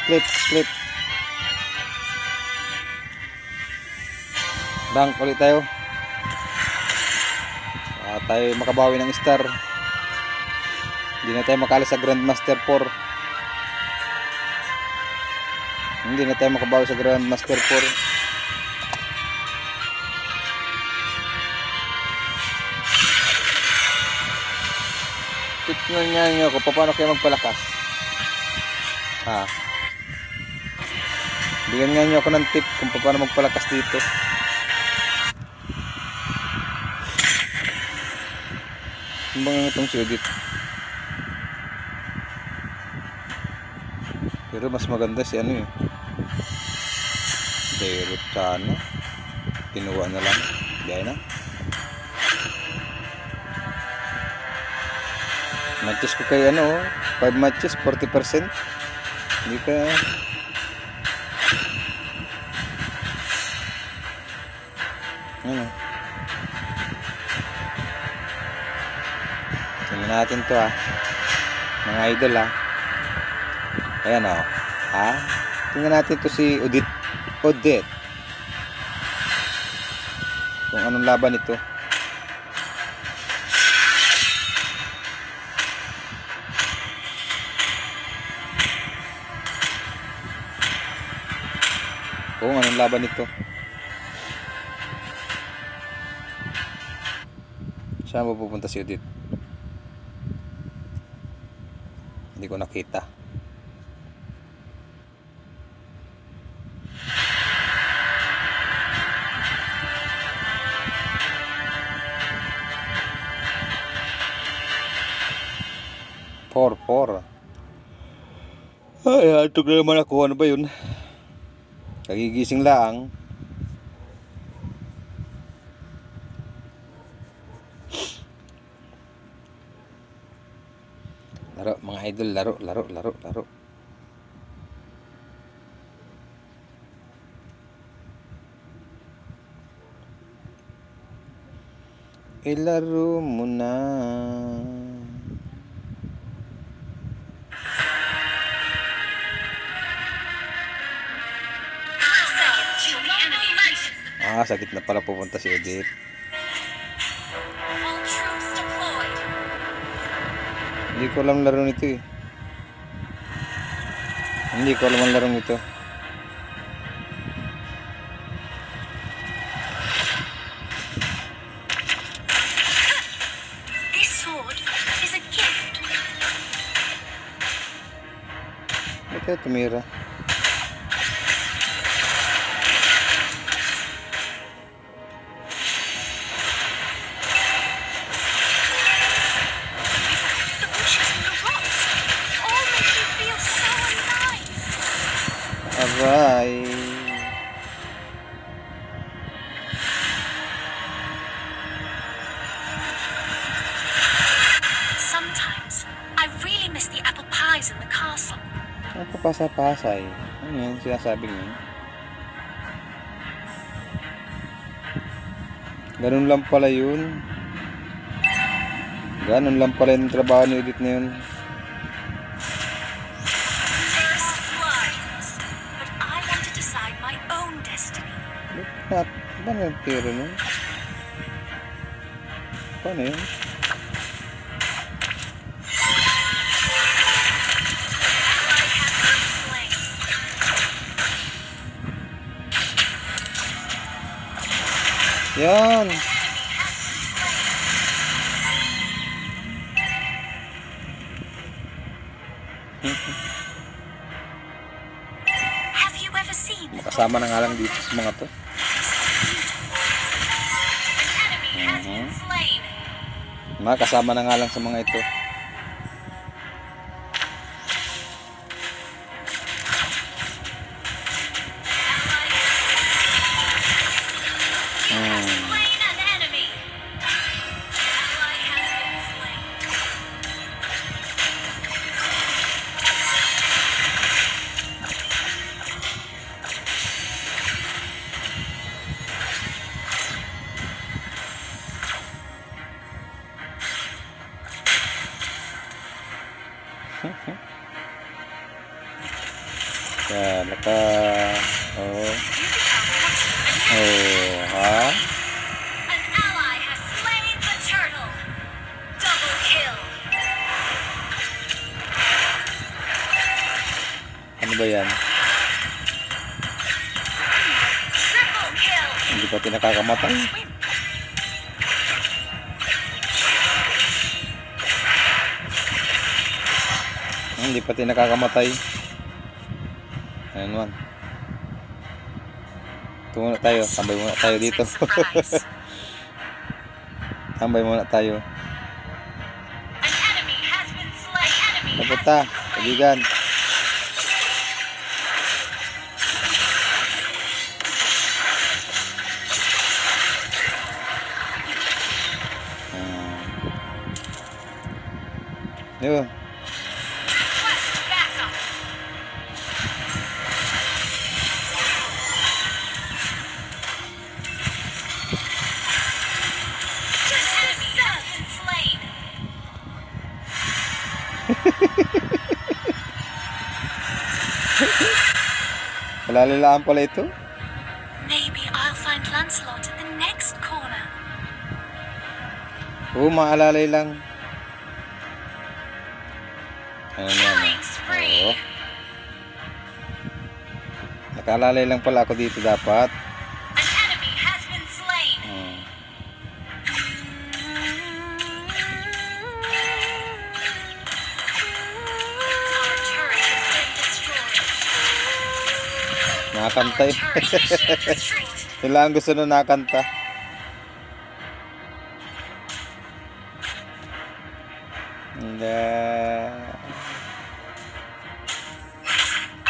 Split. Rank ulit tayo. Tayo makabawi ng star. Hindi na tayo makalis sa Grandmaster 4. Hindi na tayo makabawi sa Grandmaster 4. Tignan nyo ko paano kayo magpalakas. Bigyan nga nyo ako ng tip kung paano magpalakas dito. Bang itong sudit. Pero mas maganda si ano eh. Beirut sana. Kinuha na lang. Biyay na. Matches ko kay ano, 5 matches, 40%. Hindi ka ano. Tingnan natin to mga idol ayan tingnan natin to si Odette kung anong laban ito. Saan mo pupunta si Odette? Hindi ko nakita. Four. Ay, ito na naman ako. Ano ba yun? Kagigising lang. Laro, mga idol. Laro. Ilaro mo na. Sakit na pala pupunta si Odette. Hindi ko alam laro nito eh. Hindi ko alam ang laro nito. This sword is a gift. Ito tumira. Aray. Sometimes I really miss the apple pies in the castle. Ang papasa-pasay. Ano yan sinasabi niyo? Ganun lang pala yun. Ganun lang pala yung trabaho ni Odette na yun. Paano yung tiro nun? Paano yun? Yan! Makasama na nga lang dito sa mga to. Kasama na nga lang sa mga ito. Yan, Oh. You become Oh, ha? an ally has slain the turtle. Double kill. Ano ba yan? Triple kill. Hindi pa tinakakamatay. Win. Hindi pa tinakakamatay. Ayan man. Ito muna tayo. Tambay muna tayo dito. Surprise. Tambay muna tayo. An enemy has been slain. Enemy has Napunta. been slain. Kaibigan. Yun. Request backup. Just enemy has been slain. Kalalilaan pala ito. Maybe I'll find Lancelot in the next corner. Oo, maalalay lang. Ayan yan. Killing spree. Oo. Nakaalalay lang pala ako dito dapat. An enemy has been slain. Hmm. Our turret has been destroyed. Nakakanta Our eh. turret is retreat. Kailangan gusto nung nakanta. Hindi.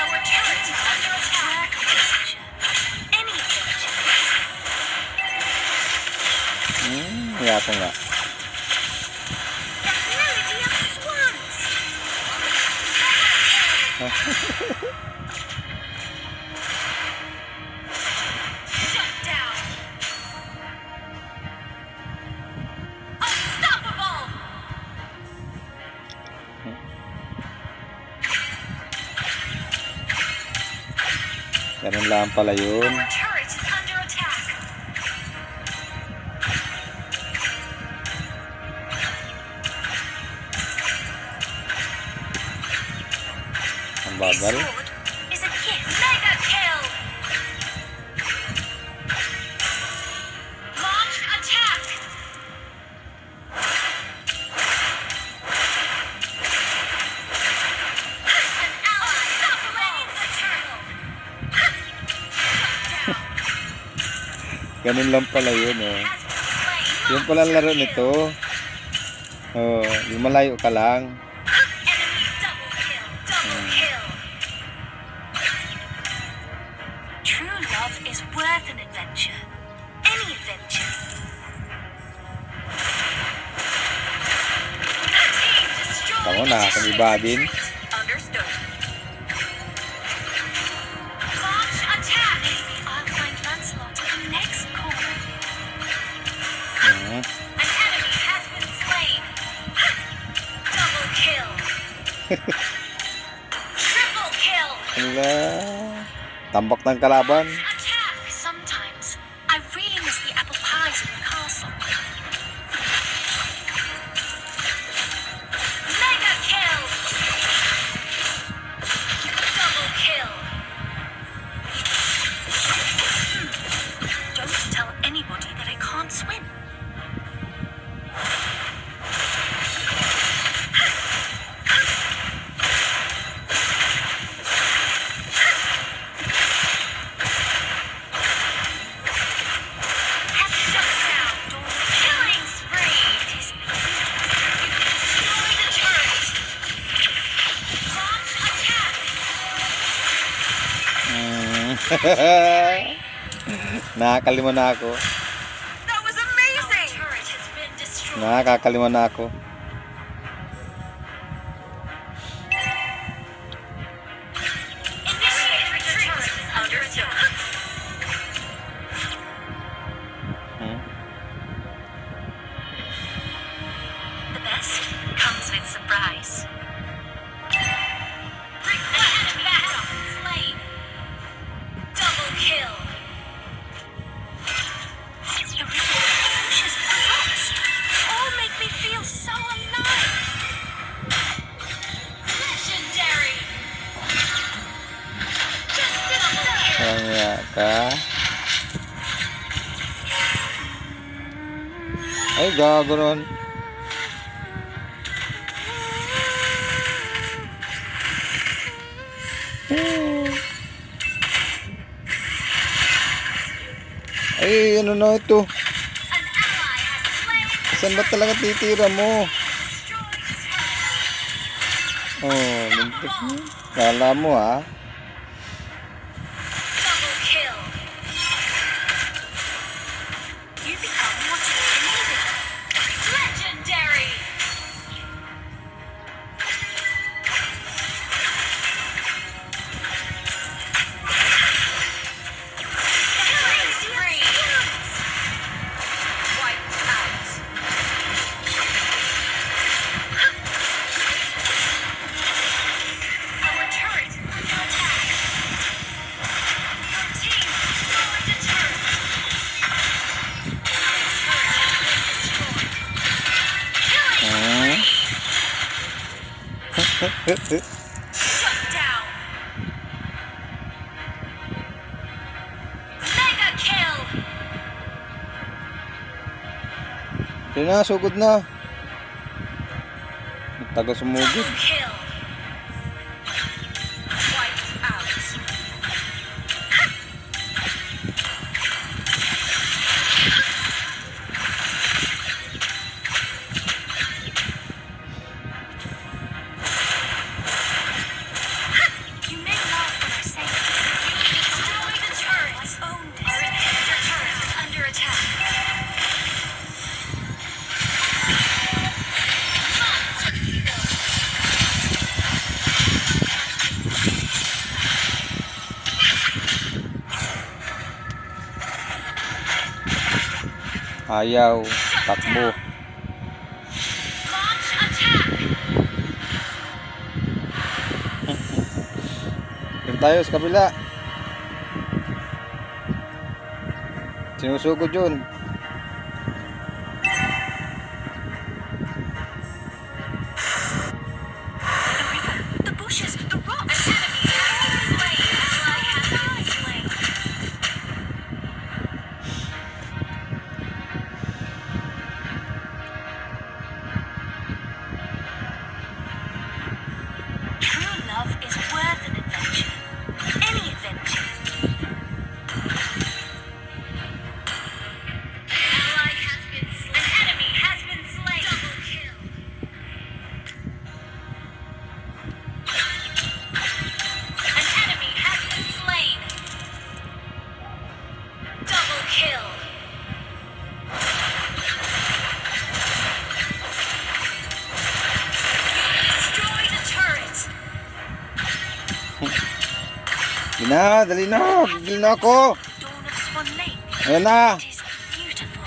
Our turret is under attack. Any adventure. Kaya ko nga. The melody of swans. Shut down. Unstoppable. Ganun lang pala yun. Our turret is under attack. Ang This bagal. sword is a gift. Mega kill. Launch attack. An ally has slain the turtle. Ganun lang pala yun oh. Has been slain. Yung pala laro Monster nito. Oh, yung malayo ka lang. kill. Enemy double kill. Double kill. True love is worth an adventure. Any adventure. Team destroyed. Tama na, kamiba din. Understood. Launch attack. Maybe I'll find Lancelot in the next corner. Hmm. An enemy has been slain. Double kill. Triple kill. Wala. Tambak ng kalaban. Attack. Sometimes I really miss the apple pies in the castle. Mega kill. Double kill. Don't tell anybody that I can't swim. Have shut down, Dawn. Killing spree. It is destroy the turret. Launch attack. Nakakalima na ako. That was amazing. Our turret has been destroyed. Nakakalima na ako. Initiate retreat. Under attack. Hmm? The best comes with surprise. Request backup. Slain. kill. The bushes and rocks all make me feel so alive. Legendary. Just absurd. Kaya ka. Ay, gago nun. Ay, ano na ito? An ally has slain. Saan ba talaga titira mo? Oh, lintik mo. Kala mo ha? Double kill. You become what you needed. Legendary. Killing spree. Wiped out. Our turret is under attack. Your team destroyed a turret. Turret has been destroyed. Killing spree. Shut down. Mega kill. Yun na, sugod na. Taga sumugod. Double kill. Wiped out. You may laugh when I say it. You destroyed a turret. Owned it. Our inhibitor turret is under attack. Monster kill. Ayaw. Takbo. Launch attack. Doon tayo sa kabila. Sinusugod yun. The bushes, the rocks. An enemy has been slain. Ally has been slain. True love is worth an adventure. Any adventure. Ally has been slain. An enemy has been slain. Double kill. An enemy has been slain. Double kill. You destroyed a turret. Dali na, dali na. Bigil na ako. Dawn of Swan Lake. Ayan na. It is beautiful.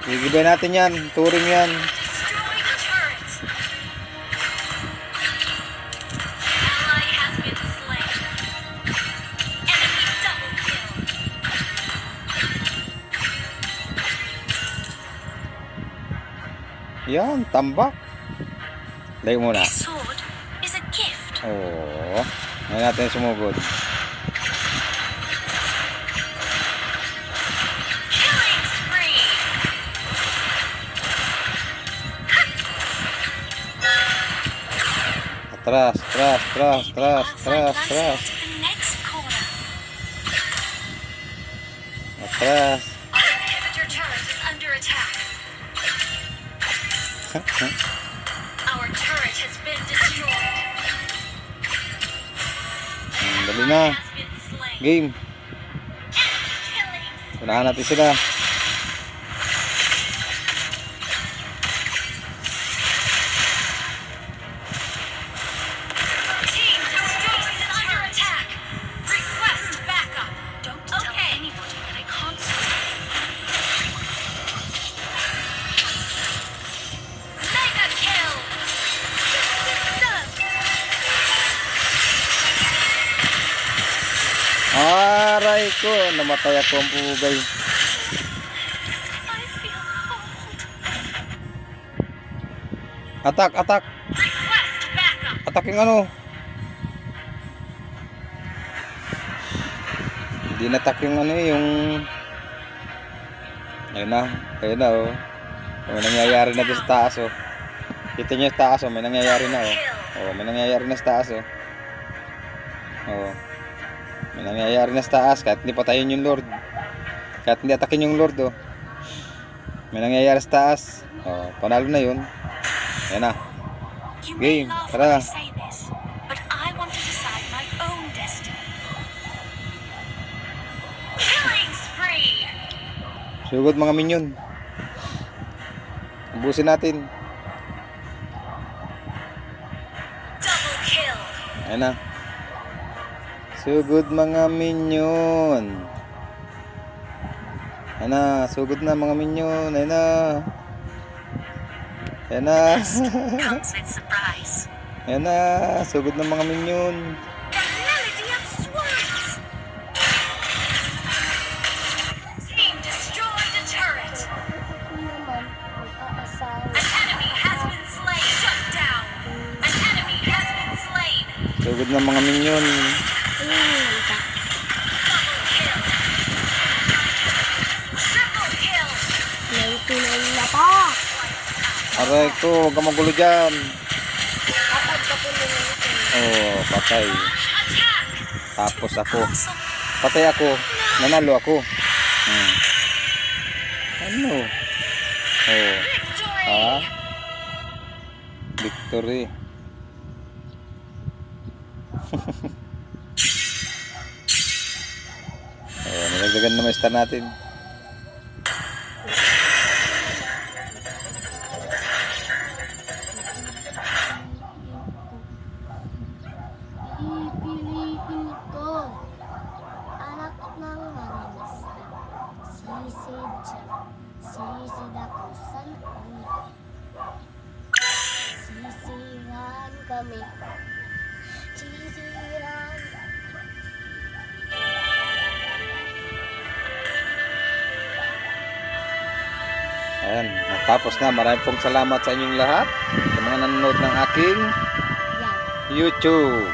Gigibay natin yan. Turing yan. Destroy the turret. Ally has been slain. Enemy double kill. Yan, tambak. Layo muna. This sword is a gift. Oo. Ngayon natin sumugod. Killing spree. Atras, atras, atras, atras, atras, Outside atras. to the next corner. Atras. Our inhibitor turret is under attack. Our turret has been destroyed. Dali na. Has been slain. Game. Killing. Unahan natin sila. Team destroyed is under attack. Request backup. Don't tell anybody that I can't stop. Aray ko, namatay ako ang pugay. I feel cold. Atak, atak. Request backup. Atak yung ano. Hindi natak yung ano yung... Ayun na oh. May nangyayari na doon sa taas oh. Kita nyo sa taas oh, may nangyayari na oh. Oh, may nangyayari na sa taas oh. Oh. May nangyayari na sa taas kahit hindi patayin yung Lord. Kahit hindi atakin yung Lord oh. May nangyayari sa taas. Oh, panalo na yun. Ayan na. You may Game, laugh tara. when I say this, but I want to decide my own destiny. Killing spree. Sugod mga minyon. Ubusin natin. Double kill. Ayan na. Sugod mga minyon. Ayan na. Sugod na mga minyon. Ayan na. Ayan na. Comes with surprise. Ayan na. Sugod na mga minyon. The melody of swords. Team destroyed a turret. An enemy has been slain. Shut down. An enemy has been slain. Sugod na mga minyon. Double kill. Triple kill. Aray ko. Huwag ka magulo dyan. Oh, patay. Attack. Tapos ako. Awesome. Patay ako. Nanalo ako. Ano? Oh. Victory. Ha? Victory. Oh, nilagdagan na may star natin. Pipiliin ko anak ng manis. Sisid siya. Sisid ako sa langit. Sisiran kami. Sisiran. Ayan, natapos na. Maraming pong salamat sa inyong lahat. Sa mga nanonood ng aking Yan. YouTube.